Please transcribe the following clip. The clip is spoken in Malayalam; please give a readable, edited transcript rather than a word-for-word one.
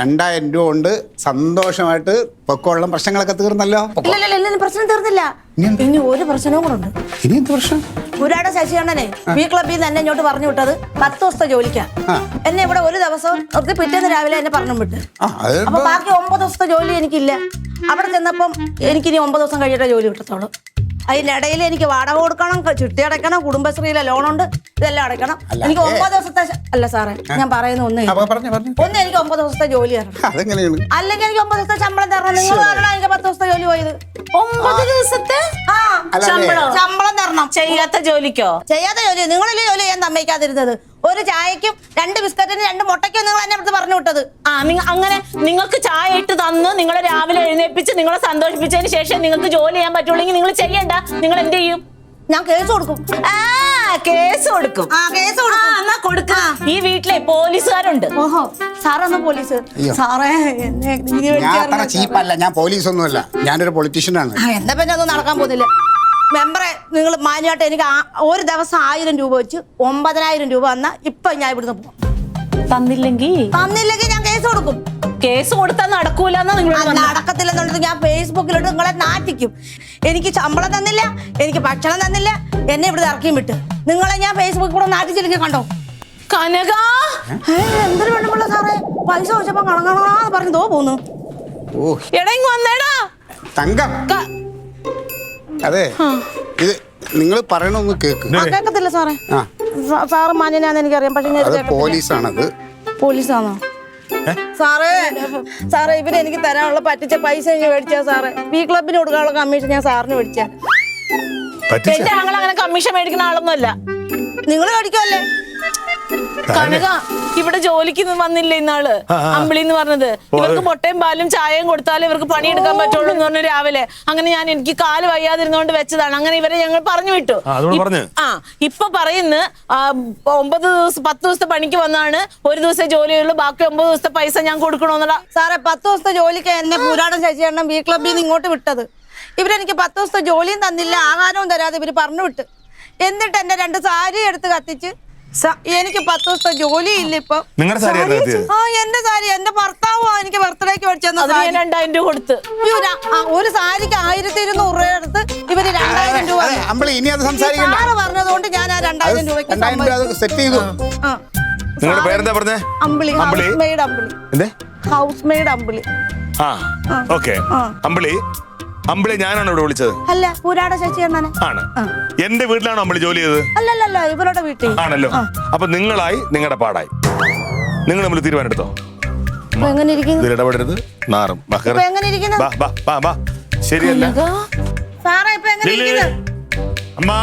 2000 രൂപ കൊണ്ട് സന്തോഷമായിട്ട് പൊക്കമുള്ള പ്രശ്നങ്ങളൊക്കെ തീർന്നല്ലോ. ഇല്ല പ്രശ്നം തീർന്നില്ല. ഇനി ഒരു പ്രശ്നവും കൂടെ ഉണ്ട്. ഇനി എന്ത് പ്രശ്നം? പുരാട ശശികണ്ഠനെ ബി ക്ലബ്ബിൽ നിന്ന് എന്നെ ഇങ്ങോട്ട് പറഞ്ഞു വിട്ടത് 10 ദിവസത്തെ ജോലിക്കാ. എന്നെ ഇവിടെ ഒരു ദിവസം പിറ്റേന്ന് രാവിലെ എന്നെ പറഞ്ഞു വിട്ട്. അപ്പൊ ബാക്കി 9 ദിവസത്തെ ജോലി എനിക്കില്ല. അവിടെ ചെന്നപ്പം എനിക്കിനി 9 ദിവസം കഴിഞ്ഞിട്ടേ ജോലി കിട്ടത്തുള്ളൂ. അതിനിടയിൽ എനിക്ക് വാടക കൊടുക്കണം, ചുറ്റി അടയ്ക്കണം, കുടുംബശ്രീയിലെ ലോണുണ്ട്, ഇതെല്ലാം അടയ്ക്കണം. എനിക്ക് 9 ദിവസത്തെ അല്ല സാറേ, ഞാൻ പറയുന്ന ഒന്ന് എനിക്ക് 9 ദിവസത്തെ ജോലി തരണം. അല്ലെങ്കിൽ എനിക്ക് 9 ദിവസത്തെ ശമ്പളം തരണം. നിങ്ങൾ കാരണം എനിക്ക് 10 ദിവസത്തെ ജോലി പോയത്. 9 ദിവസത്തെ ശമ്പളം തരണം. ചെയ്യാത്ത ജോലിക്കോ? ചെയ്യാത്ത ജോലി. നിങ്ങളല്ലേ ജോലി ചെയ്യാൻ സമ്മതിക്കാതിരുന്നത്? ഒരു ചായക്കും 2 ബിസ്ക്കറ്റിനും 2 മുട്ടയ്ക്കും നിങ്ങൾ എന്നെ അടുത്ത് പറഞ്ഞു വിട്ടത്. അങ്ങനെ നിങ്ങൾക്ക് ചായ ഇട്ട് തന്ന് നിങ്ങളെ രാവിലെ എഴുന്നേൽപ്പിച്ച് നിങ്ങളെ സന്തോഷിപ്പിച്ചതിന് ശേഷം നിങ്ങൾക്ക് ജോലി ചെയ്യാൻ പറ്റുള്ളെങ്കിൽ നിങ്ങൾ ചെയ്യണ്ട. നിങ്ങൾ എന്ത് ചെയ്യും? ഞാൻ കേസ് കൊടുക്കും. കേസ് കൊടുക്കും. എന്നാ കൊടുക്ക. ഈ വീട്ടിലെ പോലീസുകാരുണ്ട്. ഓഹോ, സാറാണ് പോലീസ്? സാറേ ചീപ്പല്ല, ഞാൻ പോലീസൊന്നുമല്ല, ഞാനൊരു പൊളിറ്റീഷ്യനാണ്. എന്താ പിന്നെ ഒന്നും നടക്കാൻ പോകുന്നില്ല. മെമ്പറെ നിങ്ങൾ മാന്യമായിട്ട് എനിക്ക് ഒരു ദിവസം 1000 രൂപ വെച്ച് 9000 രൂപ വന്നാ ഇപ്പൊ ഞാൻ ഇവിടുന്ന് പോകും. തന്നില്ലെങ്കിൽ ഞാൻ കേസ് കൊടുക്കും. കേസ് കൊടുത്താൽ നടക്കൂലെന്നാ നിങ്ങൾ? നടക്കത്തില്ലെന്നുള്ളത് ഞാൻ ഫേസ്ബുക്കിലോട്ട് നിങ്ങളെ നാറ്റിക്കും. എനിക്ക് ശമ്പളം തന്നില്ല, എനിക്ക് ഭക്ഷണം തന്നില്ല, എന്നെ ഇവിടെ ഇറക്കിയും വിട്ട്. നിങ്ങളെ ഞാൻ ഫേസ്ബുക്കിൽ കൂടെ നാറ്റിച്ചില്ലെങ്കിൽ കണ്ടോ? കനക എന്തൊരു വേണ്ടമുള്ള സാറേ, പൈസ ചോദിച്ചപ്പോ കണക്കണാന്ന് പറഞ്ഞു തോ പോന്നു. എടങ്ങി വന്നേടാ തങ്കം. അതെ, ഇത് നിങ്ങൾ പറയണൊന്ന് കേക്കത്തില്ല സാറേ. സാറ് മാന്യനാന്ന് എനിക്കറിയാം, പക്ഷെ പോലീസാണത്. പോലീസാണോ സാറേ? ഇവര് എനിക്ക് തരാനുള്ള പറ്റിച്ച പൈസ മേടിച്ചാ സാറേ. ബി ക്ലബിന് കൊടുക്കാനുള്ള കമ്മീഷൻ ഞാൻ സാറിന് മേടിച്ചാ. എന്റെ ആങ്ങൾ അങ്ങനെ കമ്മീഷൻ മേടിക്കുന്ന ആളൊന്നുമല്ല. നിങ്ങൾ മേടിക്കുമല്ലേ? കനക ഇവിടെ ജോലിക്ക് വന്നില്ലേ ഇന്നാള് അമ്പിളി എന്ന് പറഞ്ഞത്? ഇവർക്ക് മുട്ടയും പാലും ചായയും കൊടുത്താലേ ഇവർക്ക് പണിയെടുക്കാൻ പറ്റുള്ളൂ എന്ന് പറഞ്ഞു രാവിലെ. അങ്ങനെ എനിക്ക് കാല് വയ്യാതിരുന്നോണ്ട് വെച്ചതാണ്. അങ്ങനെ ഇവരെ ഞങ്ങൾ പറഞ്ഞു വിട്ടു. ഇപ്പൊ പറയുന്നു 10 ദിവസത്തെ പണിക്ക് വന്നാണ്, ഒരു ദിവസത്തെ ജോലിയുള്ളൂ, ബാക്കി 9 ദിവസത്തെ പൈസ ഞാൻ കൊടുക്കണമെന്നുള്ള. സാറേ 10 ദിവസത്തെ ജോലിക്ക് എന്നെ പുരാടൻ ശശികണ്ഠൻ ബി ക്ലബിൽ നിന്ന് ഇങ്ങോട്ട് വിട്ടത്. ഇവരെനിക്ക് 10 ദിവസത്തെ ജോലിയും തന്നില്ല, ആഹാരവും തരാതെ ഇവര് പറഞ്ഞു വിട്ട്. എന്നിട്ട് എന്റെ 2 സാരി എടുത്ത് കത്തിച്ച് എനിക്ക് 10 ദിവസത്തെ ജോലി ഇല്ല. ഇപ്പൊ എന്റെ സാരി എന്റെ ഭർത്താവോ എനിക്ക് ബർത്ത്ഡേക്ക് മേടിച്ചെന്ന 2000 രൂപ കൊടുത്ത്. ഒരു സാരിക്ക് 1200 രൂപ എടുത്ത് ഇവര് 2000 രൂപ പറഞ്ഞതുകൊണ്ട് ഞാൻ ആ 2000 രൂപയ്ക്ക് സെറ്റ് ചെയ്തു. അമ്പിളി, ഹൗസ് മെയ്ഡ് അമ്പിളി. ഹൗസ് മെയ്ഡ് അമ്പിളി. അമ്പിളി, അമ്പിളി ഞാനാണ് ഇവിടെ വിളിച്ചത്. അല്ല, പുരാട ശശികണ്ഠൻ ആണ്. എന്റെ വീട്ടിലാണോ അമ്പിളി ജോലി ചെയ്തത്? അല്ലല്ല, ഇവരുടെ വീട്ടിൽ ആണല്ലോ. അപ്പൊ നിങ്ങളായി, നിങ്ങളുടെ പാടായി. നിങ്ങൾ നമ്മൾ തീരുമാനം എടുത്തോ. ഇടപെടരുത്, നാറും. ശരിയല്ല സാറേ? ഇപ്പൊ എങ്ങനെ അമ്മാ